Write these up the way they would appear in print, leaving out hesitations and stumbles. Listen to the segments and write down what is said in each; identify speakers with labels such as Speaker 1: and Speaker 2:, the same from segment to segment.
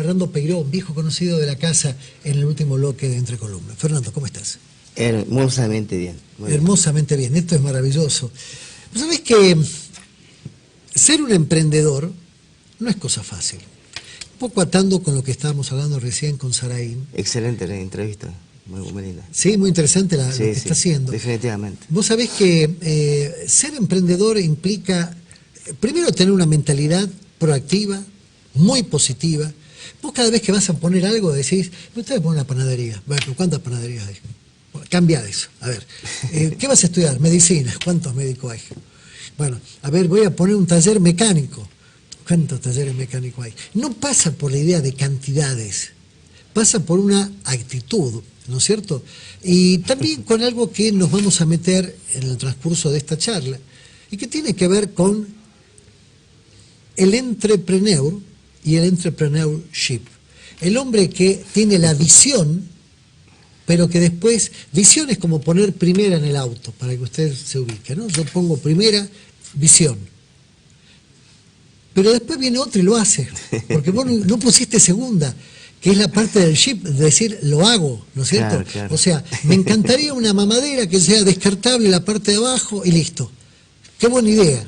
Speaker 1: Fernando Peiró, viejo conocido de la casa en el último bloque de Entre Columnas. Fernando, ¿cómo estás?
Speaker 2: Hermosamente bien.
Speaker 1: Hermosamente bien, esto es maravilloso. ¿Sabés que ser un emprendedor no es cosa fácil? Un poco atando con lo que estábamos hablando recién con Saraín.
Speaker 2: Excelente la entrevista, muy linda.
Speaker 1: Sí, muy interesante lo que está haciendo.
Speaker 2: Definitivamente.
Speaker 1: Vos sabés que ser emprendedor implica, primero, tener una mentalidad proactiva, muy positiva. Vos cada vez que vas a poner algo decís, me voy a poner una panadería. Bueno, ¿cuántas panaderías hay? Bueno, cambia eso. A ver, ¿qué vas a estudiar? Medicina. ¿Cuántos médicos hay? Bueno, a ver, voy a poner un taller mecánico. ¿Cuántos talleres mecánicos hay? No pasa por la idea de cantidades, pasa por una actitud, ¿no es cierto? Y también con algo que nos vamos a meter en el transcurso de esta charla, y que tiene que ver con el entrepreneur y el entrepreneurship. El hombre que tiene la visión, pero que después, visión es como poner primera en el auto, para que usted se ubique, ¿no? Yo pongo primera, visión. Pero después viene otro y lo hace, porque vos no pusiste segunda, que es la parte del ship, de decir, lo hago, ¿no es cierto?
Speaker 2: Claro, claro.
Speaker 1: O sea, me encantaría una mamadera que sea descartable la parte de abajo y listo. Qué buena idea,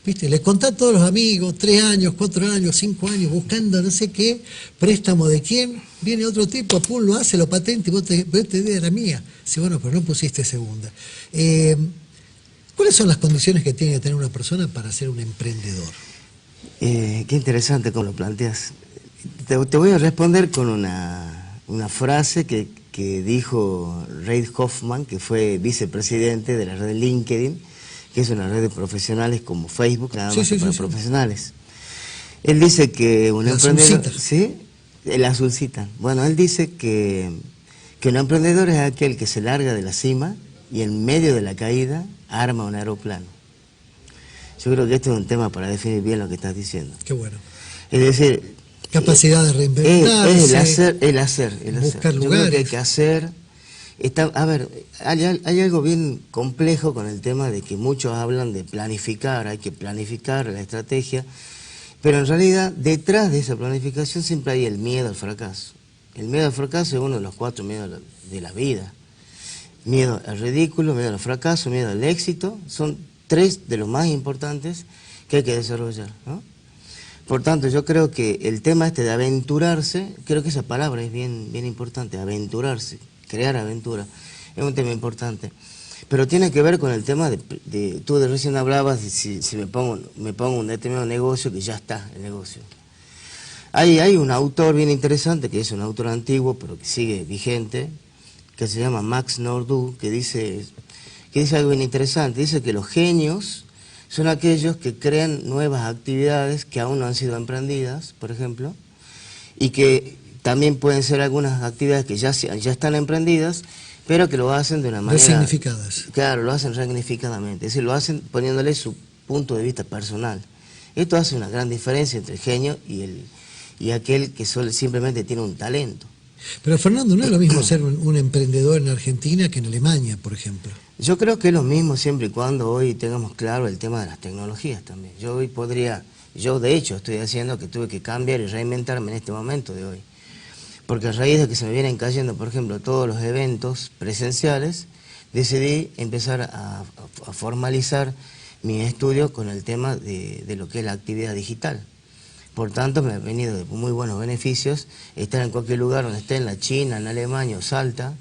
Speaker 1: ¿viste? Le contá a todos los amigos, 3 años, 4 años, 5 años, buscando no sé qué, préstamo de quién, viene otro tipo, pum, lo hace, lo patente, y vos pero esta idea era mía. Sí, bueno, pero no pusiste segunda. ¿Cuáles son las condiciones que tiene que tener una persona para ser un emprendedor?
Speaker 2: Qué interesante cómo lo planteas. Te voy a responder con una frase que dijo Reid Hoffman, que fue vicepresidente de la red LinkedIn, que es una red de profesionales como Facebook, nada más para profesionales. Él dice que un emprendedor... ¿Sí? El azulcita. Bueno, él dice que un emprendedor es aquel que se larga de la cima y en medio de la caída arma un aeroplano. Yo creo que este es un tema para definir bien lo que estás diciendo.
Speaker 1: Qué bueno.
Speaker 2: Es decir,
Speaker 1: capacidad de reinventarse,
Speaker 2: el hacer.
Speaker 1: Buscar lugares.
Speaker 2: Yo creo que hay que hacer. A ver, hay algo bien complejo con el tema de que muchos hablan de planificar, hay que planificar la estrategia, pero en realidad detrás de esa planificación siempre hay el miedo al fracaso. El miedo al fracaso es uno de los 4 miedos de la vida. Miedo al ridículo, miedo al fracaso, miedo al éxito, son 3 de los más importantes que hay que desarrollar, ¿no? Por tanto, yo creo que el tema de aventurarse, creo que esa palabra es bien importante, aventurarse, crear aventura, es un tema importante. Pero tiene que ver con el tema tú recién hablabas de si me pongo un determinado negocio, que ya está el negocio. Hay un autor bien interesante, que es un autor antiguo, pero que sigue vigente, que se llama Max Nordau, que dice algo bien interesante. Dice que los genios son aquellos que crean nuevas actividades que aún no han sido emprendidas, por ejemplo, y que también pueden ser algunas actividades que ya están emprendidas, pero que lo hacen de una manera...
Speaker 1: Resignificadas.
Speaker 2: Claro, lo hacen resignificadamente, es decir, lo hacen poniéndole su punto de vista personal. Esto hace una gran diferencia entre el genio y aquel que simplemente tiene un talento.
Speaker 1: Pero Fernando, no es lo mismo ser un emprendedor en Argentina que en Alemania, por ejemplo.
Speaker 2: Yo creo que es lo mismo siempre y cuando hoy tengamos claro el tema de las tecnologías también. Yo de hecho estoy haciendo que tuve que cambiar y reinventarme en este momento de hoy. Porque a raíz de que se me vienen cayendo, por ejemplo, todos los eventos presenciales, decidí empezar a formalizar mi estudio con el tema de lo que es la actividad digital. Por tanto, me ha venido de muy buenos beneficios estar en cualquier lugar donde esté, en la China, en Alemania o Salta.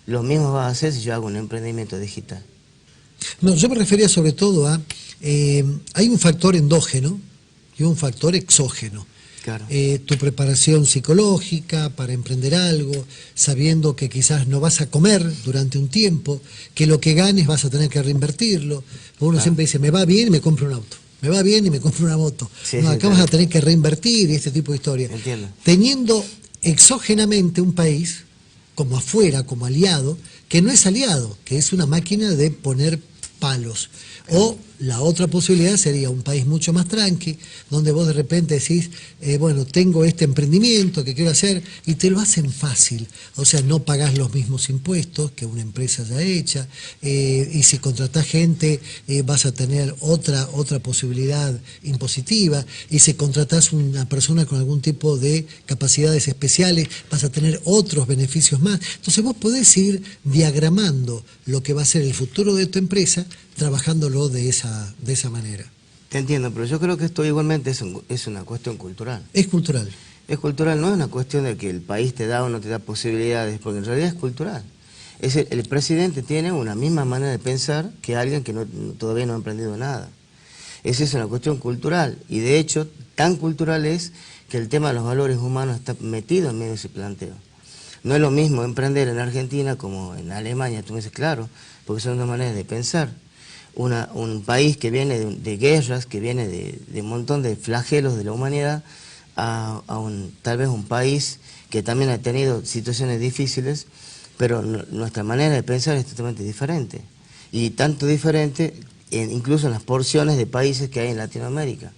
Speaker 2: Lo mismo va a hacer si yo hago un emprendimiento digital.
Speaker 1: No, yo me refería sobre todo a... hay un factor endógeno y un factor exógeno.
Speaker 2: Claro.
Speaker 1: Tu preparación psicológica para emprender algo, sabiendo que quizás no vas a comer durante un tiempo, que lo que ganes vas a tener que reinvertirlo. Uno siempre dice, me va bien y me compro un auto. Me va bien y me compro una moto.
Speaker 2: Sí,
Speaker 1: no, acá vas a tener que reinvertir y este tipo de historias.
Speaker 2: Entiendo.
Speaker 1: Teniendo exógenamente un país, como afuera, como aliado, que no es aliado, que es una máquina de poner palos. O La otra posibilidad sería un país mucho más tranqui, donde vos de repente decís, bueno, tengo este emprendimiento que quiero hacer, y te lo hacen fácil. O sea, no pagás los mismos impuestos que una empresa ya hecha, y si contratás gente, vas a tener otra posibilidad impositiva, y si contratás una persona con algún tipo de capacidades especiales, vas a tener otros beneficios más. Entonces vos podés ir diagramando lo que va a ser el futuro de tu empresa, trabajándolo de esa manera.
Speaker 2: Te entiendo, pero yo creo que esto igualmente es una cuestión cultural.
Speaker 1: Es cultural.
Speaker 2: Es cultural, no es una cuestión de que el país te da o no te da posibilidades, porque en realidad es cultural. El presidente tiene una misma manera de pensar que alguien que todavía no ha emprendido nada. Esa es una cuestión cultural, y de hecho, tan cultural es que el tema de los valores humanos está metido en medio de ese planteo. No es lo mismo emprender en Argentina como en Alemania, tú me dices, claro, porque son dos maneras de pensar. Un país que viene de guerras, que viene de un montón de flagelos de la humanidad, tal vez un país que también ha tenido situaciones difíciles, pero nuestra manera de pensar es totalmente diferente. Y tanto diferente, incluso en las porciones de países que hay en Latinoamérica.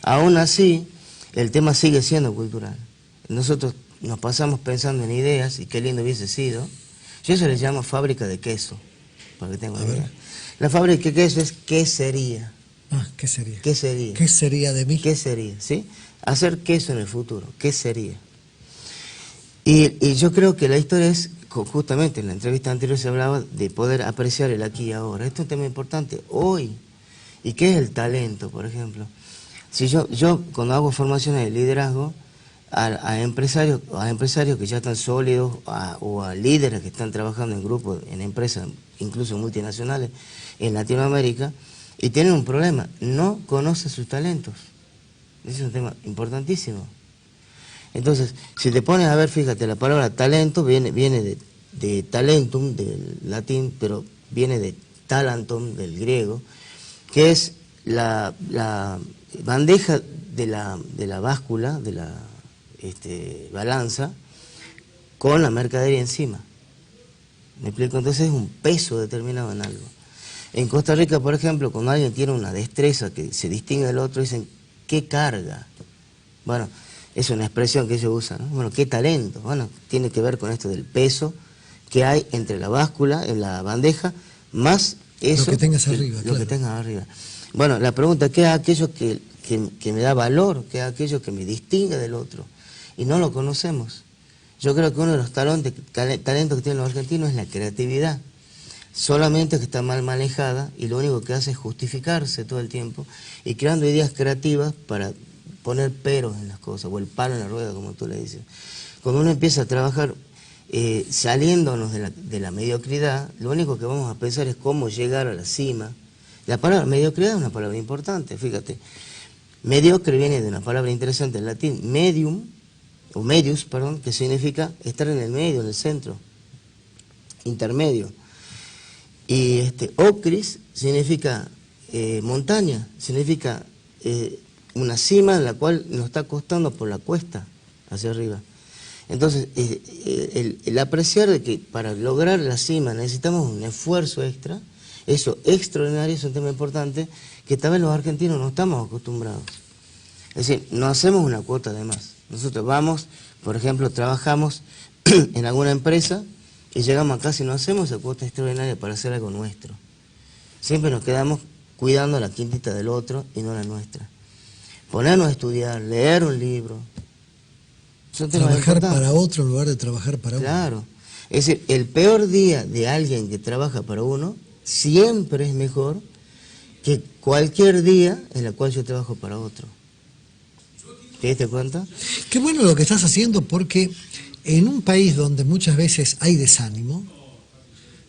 Speaker 2: Aún así, el tema sigue siendo cultural. Nosotros nos pasamos pensando en ideas, y qué lindo hubiese sido. Yo eso le llamo fábrica de queso, para que tengan una idea. La fábrica de queso es ¿qué sería?
Speaker 1: ¿Qué sería?
Speaker 2: ¿Qué sería?
Speaker 1: ¿Qué sería de mí?
Speaker 2: ¿Qué sería? ¿Sí? Hacer queso en el futuro, ¿qué sería? Y yo creo que la historia es, justamente en la entrevista anterior se hablaba de poder apreciar el aquí y ahora. Esto es un tema importante, hoy. ¿Y qué es el talento, por ejemplo? Si yo cuando hago formaciones de liderazgo, a empresarios que ya están sólidos, o a líderes que están trabajando en grupos, en empresas, incluso multinacionales, en Latinoamérica, y tienen un problema, no conocen sus talentos. Ese es un tema importantísimo. Entonces, si te pones a ver, fíjate, la palabra talento viene de talentum, del latín, pero viene de talentum, del griego, que es la bandeja de la báscula, de la balanza, con la mercadería encima. ¿Me explico? Entonces es un peso determinado en algo. En Costa Rica, por ejemplo, cuando alguien tiene una destreza que se distingue del otro, dicen, ¿qué carga? Bueno, es una expresión que ellos usan, ¿no? Bueno, ¿qué talento? Bueno, tiene que ver con esto del peso que hay entre la báscula, en la bandeja, más eso...
Speaker 1: Lo que tengas arriba,
Speaker 2: Lo
Speaker 1: claro.
Speaker 2: que tengas arriba. Bueno, la pregunta, ¿qué es aquello que me da valor? ¿Qué es aquello que me distingue del otro? Y no lo conocemos. Yo creo que uno de los talentos que tienen los argentinos es la creatividad. Solamente que está mal manejada, y lo único que hace es justificarse todo el tiempo y creando ideas creativas para poner peros en las cosas, o el palo en la rueda, como tú le dices. Cuando uno empieza a trabajar saliéndonos de la mediocridad, lo único que vamos a pensar es cómo llegar a la cima. La palabra mediocridad es una palabra importante, fíjate. Mediocre viene de una palabra interesante en latín, medius, que significa estar en el medio, en el centro, intermedio. Y ocris significa montaña, significa una cima en la cual nos está costando por la cuesta hacia arriba. Entonces, el apreciar de que para lograr la cima necesitamos un esfuerzo extra, eso extraordinario, es un tema importante que tal vez los argentinos no estamos acostumbrados. Es decir, no hacemos una cuota de más. Nosotros vamos, por ejemplo, trabajamos en alguna empresa y llegamos acá, si no hacemos esa cuota extraordinaria para hacer algo nuestro. Siempre nos quedamos cuidando la quintita del otro y no la nuestra. Ponernos a estudiar, leer un libro.
Speaker 1: Trabajar para otro en lugar de trabajar para uno.
Speaker 2: Claro. Es decir, el peor día de alguien que trabaja para uno siempre es mejor que cualquier día en el cual yo trabajo para otro. ¿Te diste cuenta?
Speaker 1: Qué bueno lo que estás haciendo, porque en un país donde muchas veces hay desánimo,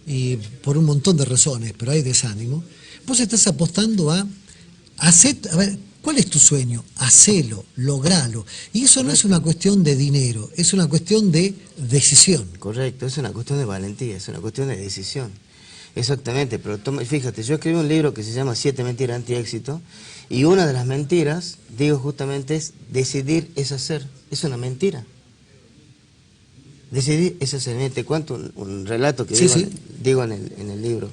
Speaker 1: y por un montón de razones, pero hay desánimo, vos estás apostando a ver, ¿cuál es tu sueño? Hacelo, logralo. Y eso no es una cuestión de dinero, es una cuestión de decisión.
Speaker 2: Correcto, es una cuestión de valentía, es una cuestión de decisión. Exactamente, pero fíjate, yo escribí un libro que se llama 7 mentiras anti-éxito, y una de las mentiras, digo justamente, es decidir es hacer. Es una mentira. Decidir es hacer. Te cuento un relato que digo en el libro.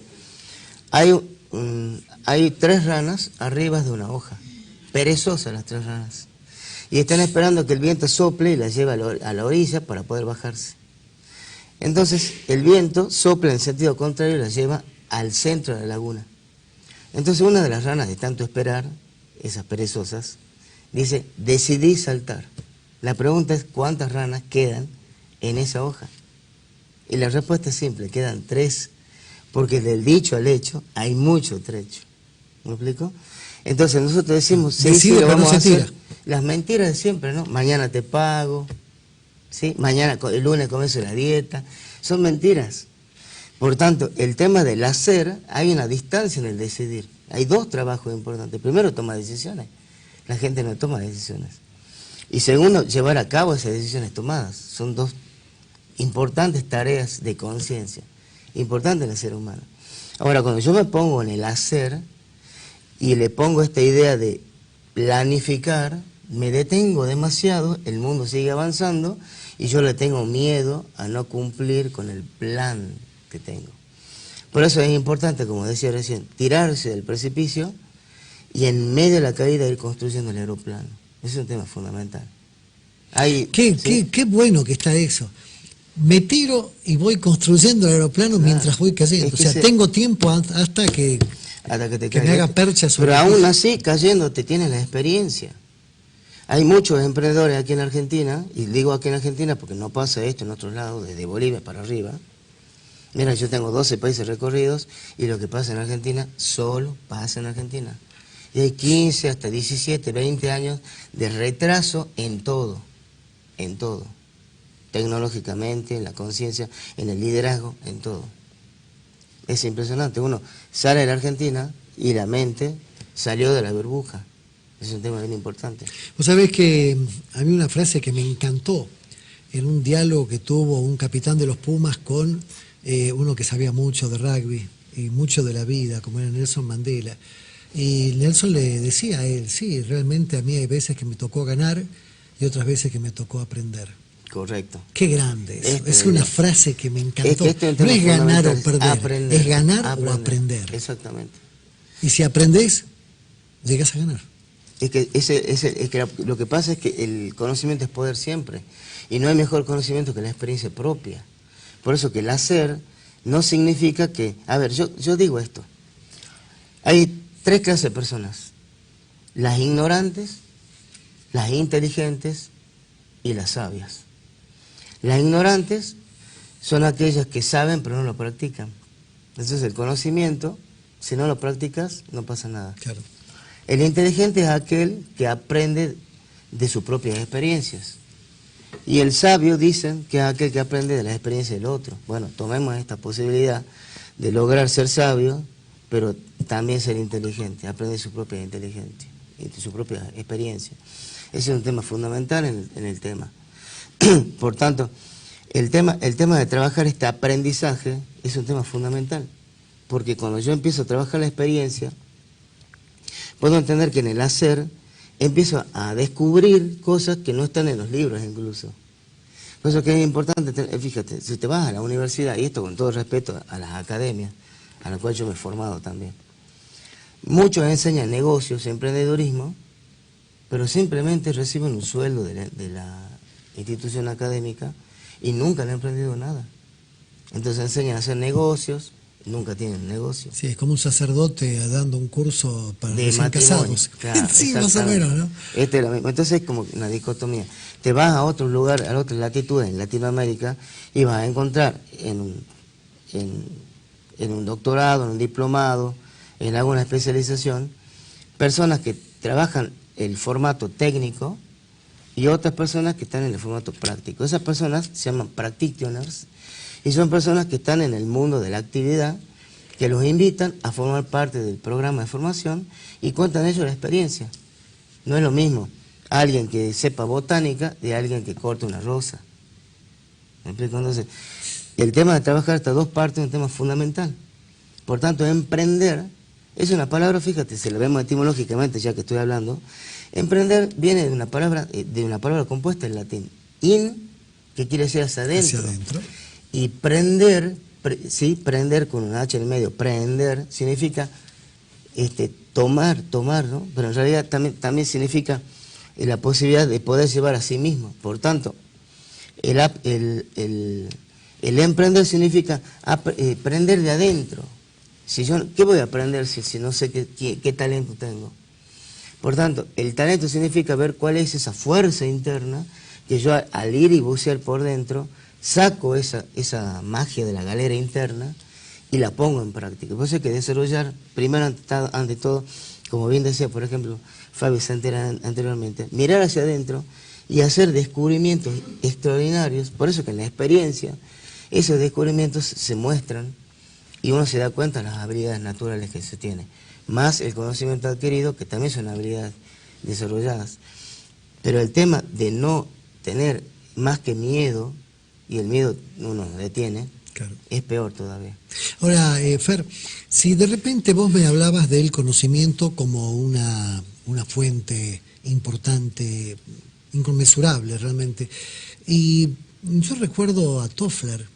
Speaker 2: Hay hay 3 ranas arriba de una hoja, perezosas las 3 ranas, y están esperando que el viento sople y las lleve a la orilla para poder bajarse. Entonces el viento sopla en sentido contrario y las lleva al centro de la laguna. Entonces una de las ranas, de tanto esperar, esas perezosas, dice, decidí saltar. La pregunta es, ¿cuántas ranas quedan en esa hoja? Y la respuesta es simple, quedan 3, porque del dicho al hecho hay mucho trecho. ¿Me explico? Entonces nosotros decimos, sí, lo vamos a hacer. Las mentiras de siempre, ¿no? Mañana te pago, ¿sí? Mañana, el lunes comienzo la dieta. Son mentiras. Por tanto, el tema del hacer, hay una distancia en el decidir. Hay 2 trabajos importantes. Primero, tomar decisiones. La gente no toma decisiones. Y segundo, llevar a cabo esas decisiones tomadas. Son 2 importantes tareas de conciencia, importantes en el ser humano. Ahora, cuando yo me pongo en el hacer y le pongo esta idea de planificar, me detengo demasiado, el mundo sigue avanzando y yo le tengo miedo a no cumplir con el plan que tengo. Por eso es importante, como decía recién, tirarse del precipicio y en medio de la caída ir construyendo el aeroplano. Ese es un tema fundamental.
Speaker 1: Qué bueno que está eso. Me tiro y voy construyendo el aeroplano mientras voy cayendo. O sea, tengo tiempo hasta que me haga percha sobre
Speaker 2: Pero aún así, cayendo, te tienes la experiencia. Hay muchos emprendedores aquí en Argentina, y digo aquí en Argentina porque no pasa esto en otros lados, desde Bolivia para arriba. Mira, yo tengo 12 países recorridos y lo que pasa en Argentina solo pasa en Argentina. Y hay 15 hasta 17, 20 años de retraso en todo, en todo. Tecnológicamente, en la conciencia, en el liderazgo, en todo. Es impresionante. Uno sale de la Argentina y la mente salió de la burbuja. Es un tema bien importante.
Speaker 1: Vos sabés que a mí una frase que me encantó en un diálogo que tuvo un capitán de los Pumas con uno que sabía mucho de rugby y mucho de la vida, como era Nelson Mandela. Y Nelson le decía a él, sí, realmente a mí hay veces que me tocó ganar y otras veces que me tocó aprender.
Speaker 2: Correcto.
Speaker 1: Qué grande eso. Es una frase que me encantó. No es ganar o perder, es ganar o aprender.
Speaker 2: Exactamente.
Speaker 1: Y si aprendés, llegás a ganar.
Speaker 2: Es que lo que pasa es que el conocimiento es poder siempre. Y no hay mejor conocimiento que la experiencia propia. Por eso que el hacer no significa que... A ver, yo digo esto. Hay 3 clases de personas. Las ignorantes, las inteligentes y las sabias. Las ignorantes son aquellas que saben pero no lo practican. Entonces el conocimiento, si no lo practicas, no pasa nada.
Speaker 1: Claro.
Speaker 2: El inteligente es aquel que aprende de sus propias experiencias. Y el sabio, dicen, que es aquel que aprende de las experiencias del otro. Bueno, tomemos esta posibilidad de lograr ser sabio, pero también ser inteligente, aprender su propia inteligencia, su propia experiencia. Ese es un tema fundamental en el tema. Por tanto, el tema de trabajar este aprendizaje es un tema fundamental, porque cuando yo empiezo a trabajar la experiencia, puedo entender que en el hacer empiezo a descubrir cosas que no están en los libros incluso. Por eso que es importante, fíjate, si te vas a la universidad, y esto con todo respeto a las academias, a las cuales yo me he formado también, muchos enseñan negocios, emprendedurismo, pero simplemente reciben un sueldo de la institución académica y nunca han emprendido nada. Entonces enseñan a hacer negocios, nunca tienen negocio.
Speaker 1: Sí, es como un sacerdote dando un curso para
Speaker 2: de
Speaker 1: recién casados.
Speaker 2: Claro,
Speaker 1: sí, más o menos, ¿no?
Speaker 2: Es lo mismo. Entonces es como una dicotomía. Te vas a otro lugar, a otras latitudes en Latinoamérica y vas a encontrar en un doctorado, en un diplomado, en alguna especialización, personas que trabajan el formato técnico y otras personas que están en el formato práctico. Esas personas se llaman practitioners y son personas que están en el mundo de la actividad, que los invitan a formar parte del programa de formación y cuentan ellos la experiencia. No es lo mismo alguien que sepa botánica de alguien que corte una rosa. ¿Me explico? Entonces, el tema de trabajar estas 2 partes es un tema fundamental. Por tanto, emprender es una palabra, fíjate, si lo vemos etimológicamente, ya que estoy hablando, emprender viene de una palabra compuesta en latín, in, que quiere decir hacia adentro, y prender, sí, prender con una H en el medio, prender, significa tomar, ¿no? Pero en realidad también significa la posibilidad de poder llevar a sí mismo. Por tanto, el emprender significa aprender de adentro. ¿Qué voy a aprender si no sé qué talento tengo? Por tanto, el talento significa ver cuál es esa fuerza interna que yo al ir y bucear por dentro, saco esa magia de la galera interna y la pongo en práctica. Por eso hay que desarrollar, primero ante todo, como bien decía, por ejemplo, Fabio Santera anteriormente, mirar hacia adentro y hacer descubrimientos extraordinarios. Por eso que en la experiencia esos descubrimientos se muestran y uno se da cuenta de las habilidades naturales que se tiene, más el conocimiento adquirido, que también son habilidades desarrolladas. Pero el tema de no tener más que miedo, y el miedo uno lo detiene, claro, es peor todavía.
Speaker 1: Ahora, Fer, si de repente vos me hablabas del conocimiento como una fuente importante, inconmensurable realmente, y yo recuerdo a Toffler,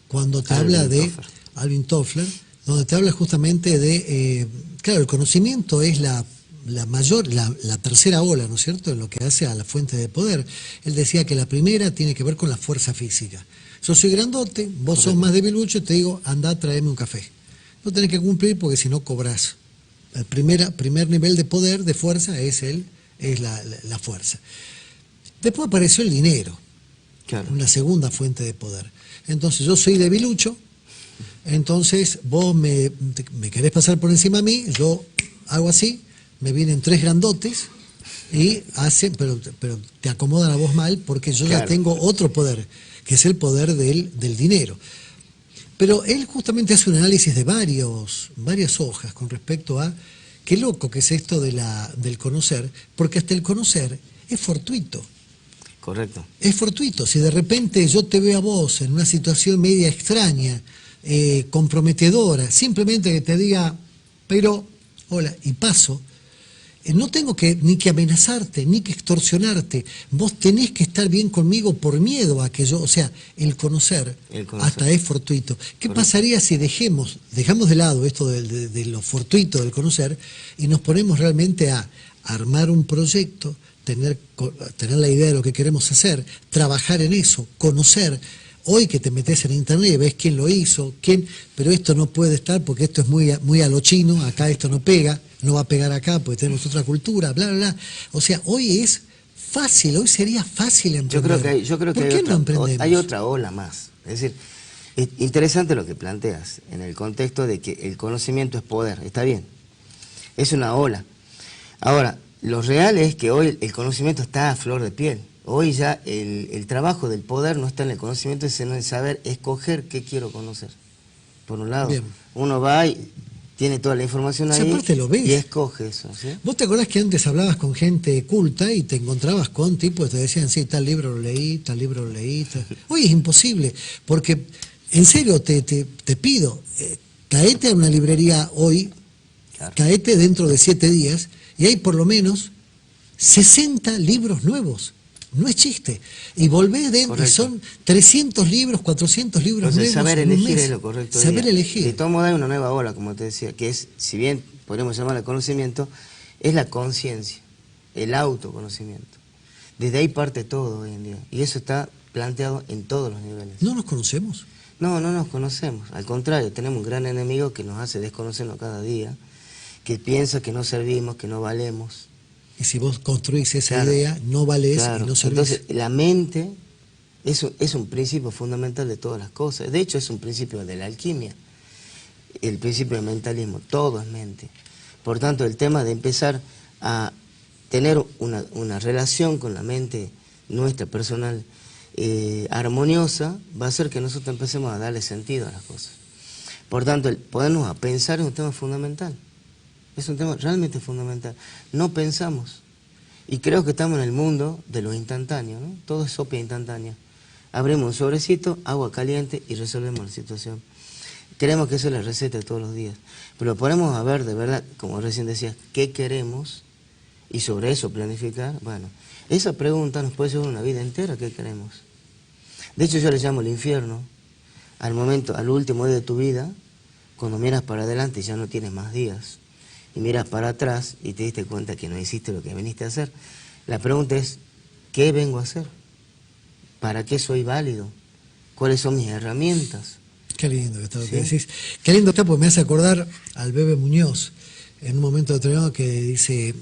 Speaker 1: cuando te habla de Alvin Toffler, donde te habla justamente de, claro, el conocimiento es la tercera ola, ¿no es cierto?, en lo que hace a la fuente de poder. Él decía que la primera tiene que ver con la fuerza física. Yo soy grandote, vos sos más debilucho, te digo, anda, tráeme un café. No tenés que cumplir porque si no cobrás. El primer nivel de poder, de fuerza, es la fuerza. Después apareció el dinero, claro, una segunda fuente de poder. Entonces yo soy debilucho, entonces vos me querés pasar por encima a mí, yo hago así, me vienen tres grandotes y hacen, pero te acomodan a vos mal porque yo claro, ya tengo otro poder, que es el poder del dinero. Pero él justamente hace un análisis de varias hojas con respecto a qué loco que es esto del conocer, porque hasta el conocer es fortuito.
Speaker 2: Correcto.
Speaker 1: Es fortuito. Si de repente yo te veo a vos en una situación media extraña, comprometedora, simplemente que te diga, pero, hola, y paso, no tengo ni que amenazarte, ni que extorsionarte. Vos tenés que estar bien conmigo por miedo a que yo, o sea, el conocer. Hasta es fortuito. ¿Qué pasaría si dejamos de lado esto de lo fortuito del conocer y nos ponemos realmente a armar un proyecto, tener la idea de lo que queremos hacer, trabajar en eso, conocer? Hoy que te metes en internet y ves quién lo hizo, pero esto no puede estar porque esto es muy a lo chino, acá esto no pega, no va a pegar acá porque tenemos otra cultura, bla, bla, bla. O sea, hoy es fácil, hoy sería fácil emprender.
Speaker 2: Yo creo que
Speaker 1: ¿Por qué no emprendemos?
Speaker 2: Hay otra ola más. Es decir, es interesante lo que planteas en el contexto de que el conocimiento es poder, está bien, es una ola. Ahora, lo real es que hoy el conocimiento está a flor de piel. Hoy ya el trabajo del poder no está en el conocimiento, sino en saber escoger qué quiero conocer. Por un lado, bien, uno va y tiene toda la información ahí
Speaker 1: lo ves.
Speaker 2: Y escoge eso. ¿Sí?
Speaker 1: ¿Vos te acordás que antes hablabas con gente culta y te encontrabas con tipos que te decían, sí, tal libro lo leí, tal libro lo leí? Hoy es imposible, porque en serio te pido, caete a una librería hoy, claro, caete dentro de 7 días y hay por lo menos 60 libros nuevos. No es chiste. Y volvés dentro, y son 300 libros, 400 libros nuevos.
Speaker 2: Saber elegir es lo correcto.
Speaker 1: Saber elegir.
Speaker 2: De todo modo hay una nueva ola, como te decía, que es, si bien podemos llamarla conocimiento, es la conciencia, el autoconocimiento. Desde ahí parte todo hoy en día. Y eso está planteado en todos los niveles.
Speaker 1: ¿No nos conocemos?
Speaker 2: No nos conocemos. Al contrario, tenemos un gran enemigo que nos hace desconocernos cada día, que piensa que no servimos, que no valemos.
Speaker 1: Y si vos construís esa idea, no valés y no servís.
Speaker 2: Entonces, la mente es un principio fundamental de todas las cosas. De hecho, es un principio de la alquimia. El principio del mentalismo. Todo es mente. Por tanto, el tema de empezar a tener una relación con la mente nuestra, personal, armoniosa, va a hacer que nosotros empecemos a darle sentido a las cosas. Por tanto, el ponernos a pensar es un tema fundamental. Es un tema realmente fundamental. No pensamos. Y creo que estamos en el mundo de lo instantáneo, ¿no? Todo es sopia instantánea. Abrimos un sobrecito, agua caliente y resolvemos la situación. Creemos que eso es la receta de todos los días. Pero ponemos a ver de verdad, como recién decías, qué queremos y sobre eso planificar. Bueno, esa pregunta nos puede llevar una vida entera, ¿qué queremos? De hecho, yo le llamo el infierno al último día de tu vida, cuando miras para adelante y ya no tienes más días. y miras para atrás y te diste cuenta que no hiciste lo que viniste a hacer. La pregunta es, ¿qué vengo a hacer? ¿Para qué soy válido? ¿Cuáles son mis herramientas?
Speaker 1: Qué lindo que está lo que
Speaker 2: ¿Sí?
Speaker 1: decís. Qué lindo está, porque me hace acordar al Bebe Muñoz, en un momento determinado que dice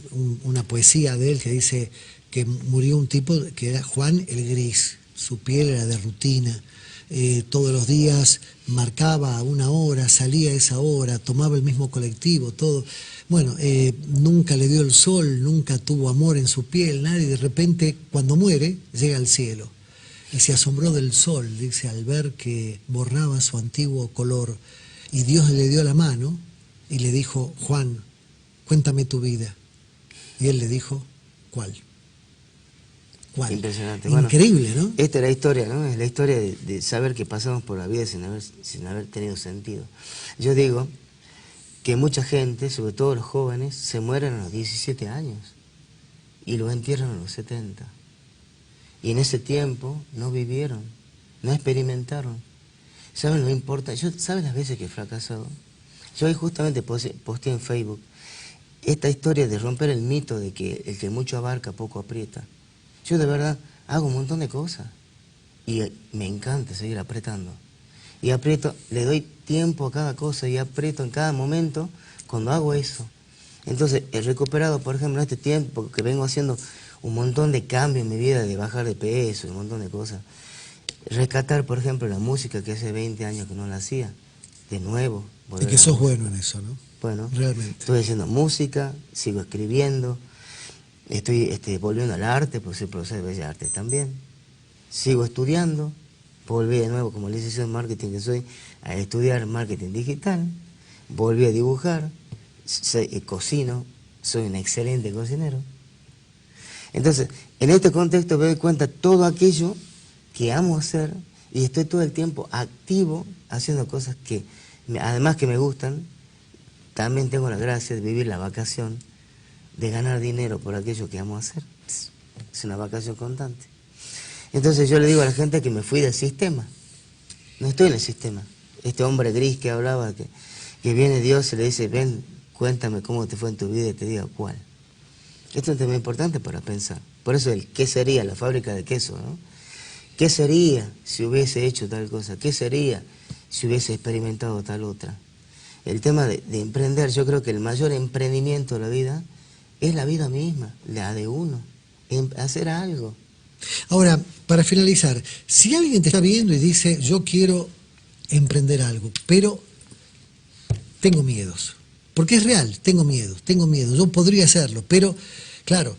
Speaker 1: una poesía de él que dice que murió un tipo que era Juan el Gris, su piel era de rutina, todos los días marcaba una hora, salía a esa hora, tomaba el mismo colectivo, todo. Bueno, nunca le dio el sol, nunca tuvo amor en su piel, nadie, de repente cuando muere llega al cielo. Y se asombró del sol, dice, al ver que borraba su antiguo color. Y Dios le dio la mano y le dijo, Juan, cuéntame tu vida. Y él le dijo, ¿cuál? ¿Cuál?
Speaker 2: Impresionante.
Speaker 1: Increíble,
Speaker 2: bueno,
Speaker 1: ¿no?
Speaker 2: Esta es la historia, ¿no? Es la historia de saber que pasamos por la vida sin haber tenido sentido. Yo digo que mucha gente, sobre todo los jóvenes, se mueren a los 17 años y los entierran a los 70. Y en ese tiempo no vivieron, no experimentaron. ¿Saben lo importa? ¿Saben las veces que he fracasado? Yo hoy justamente posteé en Facebook esta historia de romper el mito de que el que mucho abarca, poco aprieta. Yo de verdad hago un montón de cosas y me encanta seguir apretando. Y aprieto, le doy tiempo a cada cosa y aprieto en cada momento cuando hago eso. Entonces, he recuperado, por ejemplo, en este tiempo que vengo haciendo un montón de cambios en mi vida, de bajar de peso, un montón de cosas. Rescatar, por ejemplo, la música que hace 20 años que no la hacía, de nuevo.
Speaker 1: Y que sos bueno en eso, ¿no?
Speaker 2: Bueno,
Speaker 1: realmente.
Speaker 2: Estoy haciendo música, sigo escribiendo, estoy volviendo al arte, porque soy profesor de Bellas Artes también. Sigo estudiando, volví de nuevo como licenciado en marketing que soy, a estudiar marketing digital, volví a dibujar, cocino, soy un excelente cocinero. Entonces, en este contexto me doy cuenta de todo aquello que amo hacer y estoy todo el tiempo activo haciendo cosas que, además que me gustan, también tengo la gracia de vivir la vacación, de ganar dinero por aquello que amo hacer. Es una vacación constante. Entonces yo le digo a la gente que me fui del sistema. No estoy en el sistema. Este hombre gris que hablaba, que viene Dios y le dice, ven, cuéntame cómo te fue en tu vida y te diga cuál. Esto es un tema importante para pensar. Por eso el qué sería la fábrica de queso, ¿no? ¿Qué sería si hubiese hecho tal cosa? ¿Qué sería si hubiese experimentado tal otra? El tema de emprender, yo creo que el mayor emprendimiento de la vida es la vida misma, la de uno, hacer algo.
Speaker 1: Ahora, para finalizar, si alguien te está viendo y dice, yo quiero emprender algo, pero tengo miedos, porque es real, tengo miedo, yo podría hacerlo, pero, claro,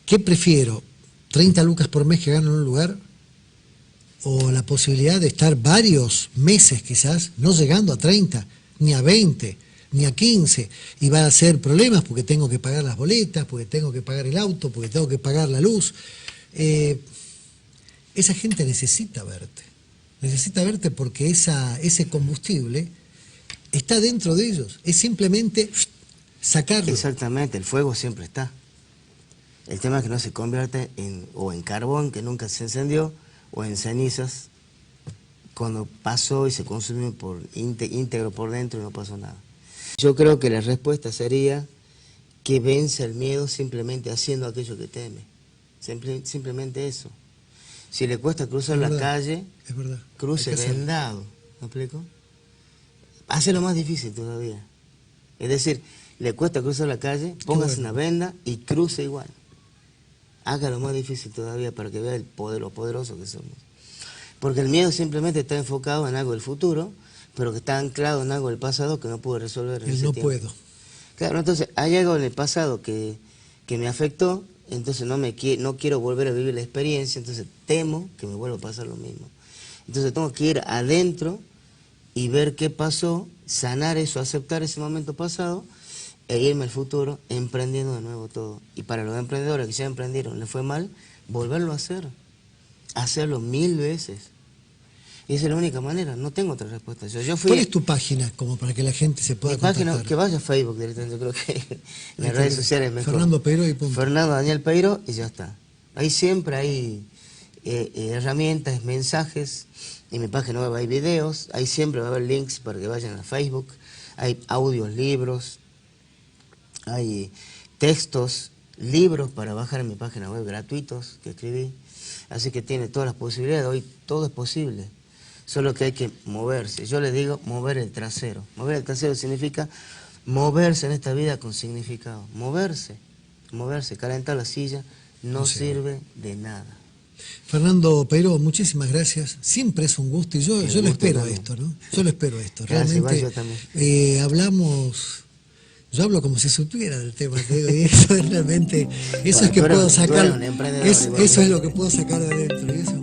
Speaker 1: ¿qué prefiero? ¿30 lucas por mes que gano en un lugar? ¿O la posibilidad de estar varios meses quizás, no llegando a 30, ni a 20, ni a 15, y va a ser problemas porque tengo que pagar las boletas, porque tengo que pagar el auto, porque tengo que pagar la luz? Esa gente necesita verte porque ese combustible está dentro de ellos, es simplemente sacarlo.
Speaker 2: Exactamente, el fuego siempre está. El tema es que no se convierte o en carbón que nunca se encendió, o en cenizas cuando pasó y se consumió íntegro por dentro y no pasó nada. Yo creo que la respuesta sería que vence el miedo simplemente haciendo aquello que teme. Simplemente eso. Si le cuesta cruzar la calle, cruce vendado. ¿Me explico? Hace lo más difícil todavía. Es decir, le cuesta cruzar la calle, póngase una venda y cruce igual. Haga lo más difícil todavía para que vea lo poderoso que somos. Porque el miedo simplemente está enfocado en algo del futuro, pero que está anclado en algo del pasado que no pude resolver en ese tiempo.
Speaker 1: puedo.
Speaker 2: Claro, entonces hay algo en el pasado que me afectó, entonces no quiero volver a vivir la experiencia, entonces temo que me vuelva a pasar lo mismo. Entonces tengo que ir adentro y ver qué pasó, sanar eso, aceptar ese momento pasado e irme al futuro emprendiendo de nuevo todo. Y para los emprendedores que ya emprendieron, les fue mal, volverlo a hacer, hacerlo 1000 veces. Y esa es la única manera, no tengo otra respuesta.
Speaker 1: ¿Cuál es tu página como para que la gente se pueda contactar?
Speaker 2: Mi página, que vaya a Facebook directamente, yo creo que en las redes sociales es mejor.
Speaker 1: Fernando Peiro y punto.
Speaker 2: Fernando Daniel Peiro y ya está. Ahí siempre hay herramientas, mensajes, en mi página web hay videos, ahí siempre va a haber links para que vayan a Facebook, hay audios, libros, hay textos, libros para bajar en mi página web gratuitos que escribí. Así que tiene todas las posibilidades. Hoy todo es posible. Solo que hay que moverse. Yo les digo mover el trasero. Mover el trasero significa moverse en esta vida con significado. Moverse. Calentar la silla no sirve de nada.
Speaker 1: Fernando Peiró, muchísimas gracias. Siempre es un gusto y yo lo espero
Speaker 2: también.
Speaker 1: esto, ¿no? Yo lo espero esto.
Speaker 2: Gracias,
Speaker 1: Realmente
Speaker 2: yo también.
Speaker 1: yo hablo como si supiera del tema, te digo, y eso es realmente, eso es que
Speaker 2: Bueno,
Speaker 1: puedo sacar,
Speaker 2: tú eres un emprendedor,
Speaker 1: eso
Speaker 2: igual.
Speaker 1: es lo que puedo sacar de adentro, y eso es